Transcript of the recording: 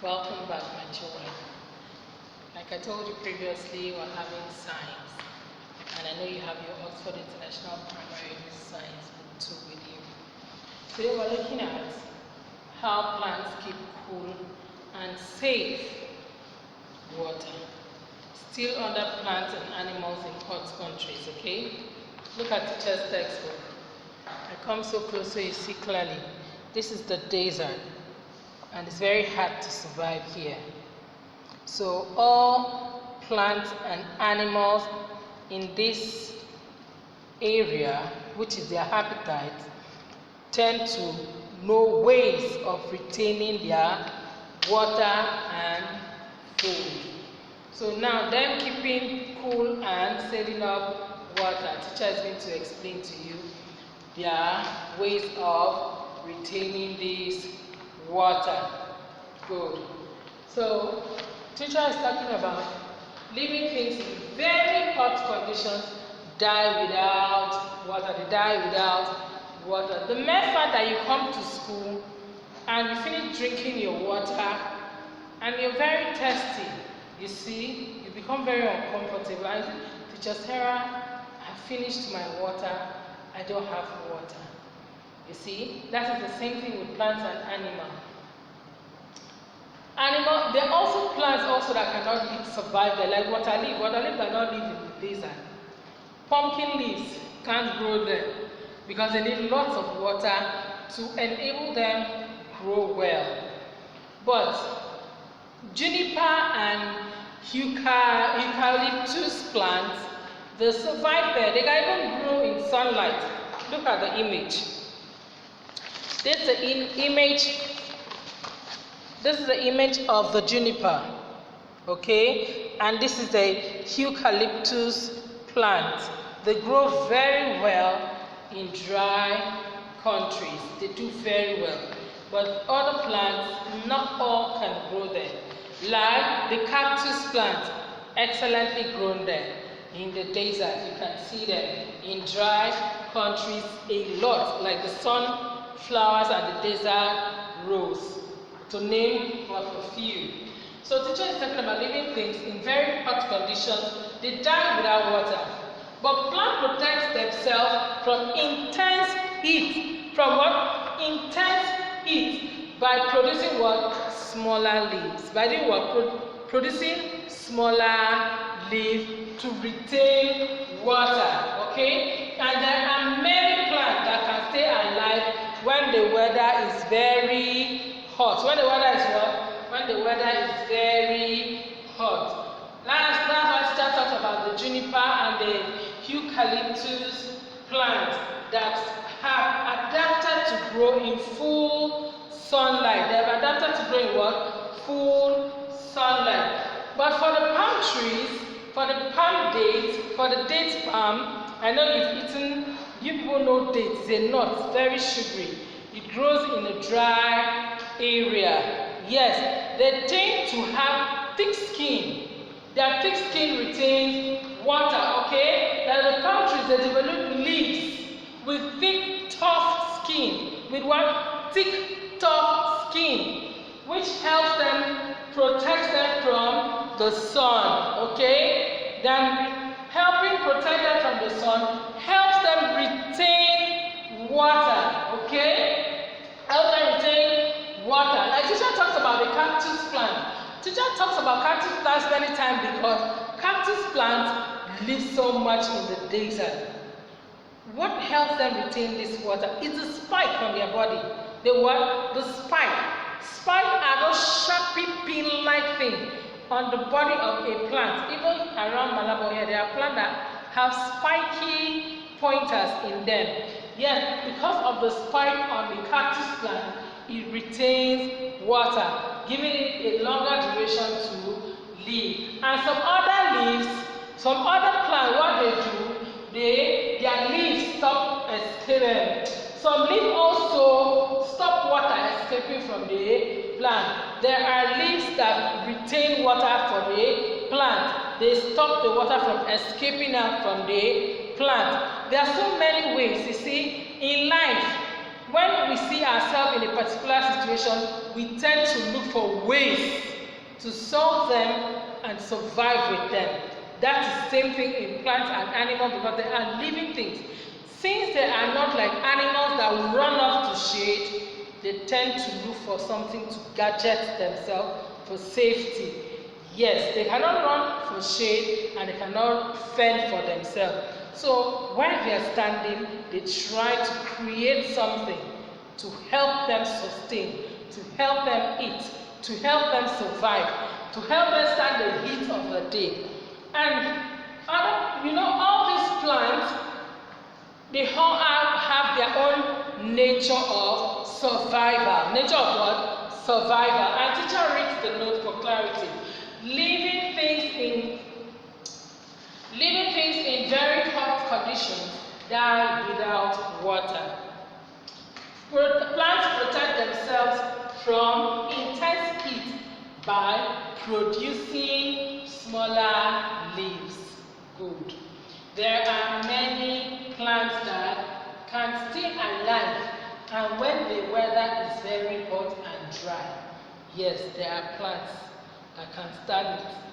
Welcome back, my children. Like I told you previously, we're having science, and I know you have your Oxford International Primary Science Book 2 with you. Today we're looking at how plants keep cool and safe water, still under plants and animals in hot countries, okay? Look at teacher's textbook. I come so close so you see clearly. This is the desert, and it's very hard to survive here. So all plants and animals in this area, which is their habitat, tend to know ways of retaining their water and food. So now them keeping cool and saving up water, teacher is going to explain to you their ways of retaining this water. Good. So teacher is talking about living things in very hot conditions die without water. They die without water. The mere fact that you come to school and you finish drinking your water and you're very thirsty, you see, you become very uncomfortable. And you say, Teacher Sarah, I finished my water, I don't have water. You see, that is the same thing with plants and animals. There are also plants also that cannot survive there, like water leaf. Water leaf cannot live in the desert. Pumpkin leaves can't grow there because they need lots of water to enable them grow well. But juniper and eucalyptus plants, they survive there. They can even grow in sunlight. Look at the image. This is the image of the juniper, okay? And this is the eucalyptus plant. They grow very well in dry countries. They do very well. But other plants, not all can grow there. Like the cactus plant, excellently grown there. In the desert, you can see them. In dry countries, a lot, like the sunflowers and the desert rose, to name but a few. So teacher is talking about living things in very hot conditions. They die without water. But plant protects themselves from intense heat. From what? Intense heat. By producing what? Smaller leaves. By doing what? Producing smaller leaves to retain water. Okay? And there are many plants that can stay alive when the weather is very hot. When the weather is what? When the weather is very hot. That's why teacher talked about the juniper and the eucalyptus plant that have adapted to grow in full sunlight. They have adapted to grow in what? Full sunlight. But for the palm trees, for the palm dates, for the date palm, I know you've eaten, you people know dates, it's a nut, very sugary. It grows in a dry area. Yes, they tend to have thick skin. Their thick skin retains water, okay? Now the palm trees, they develop leaves with thick, tough skin. With what? Thick, tough skin, which helps them, protect them from the sun, okay? Then helping protect them from the sun helps them retain water, okay? Helps them retain water. Like teacher talks about the cactus plant. Teacher talks about cactus plants many times because cactus plants live so much in the desert. What helps them retain this water is the spike on their body. The what? The spike. Spikes are those sharply pin-like things on the body of a plant. Even around Malabo here, there are plants that have spiky pointers in them. Yes, because of the spike on the cactus plant, it retains water, giving it a longer duration to live. And some other leaves, some other plants, what they do, their leaves stop escaping. Some leaves also stop water escaping from the plant. There are leaves that retain water for the plant. They stop the water from escaping out from the plant. There are so many ways, you see, in life. when we see ourselves in a particular situation, we tend to look for ways to solve them and survive with them. That's the same thing in plants and animals because they are living things. Since they are not like animals that will run off to shade, they tend to look for something to gadget themselves for safety. Yes, they cannot run for shade and they cannot fend for themselves. So when they are standing, they try to create something to help them sustain, to help them eat, to help them survive, to help them stand the heat of the day. And all these plants, they all have their own nature of survival. Nature of what? Survival. And teacher reads the note for clarity. Living things in very hot conditions die without water. Plants protect themselves from intense heat by producing smaller leaves. Good. There are many plants that can stay alive, and when the weather is very hot and dry, yes, there are plants that can stand it.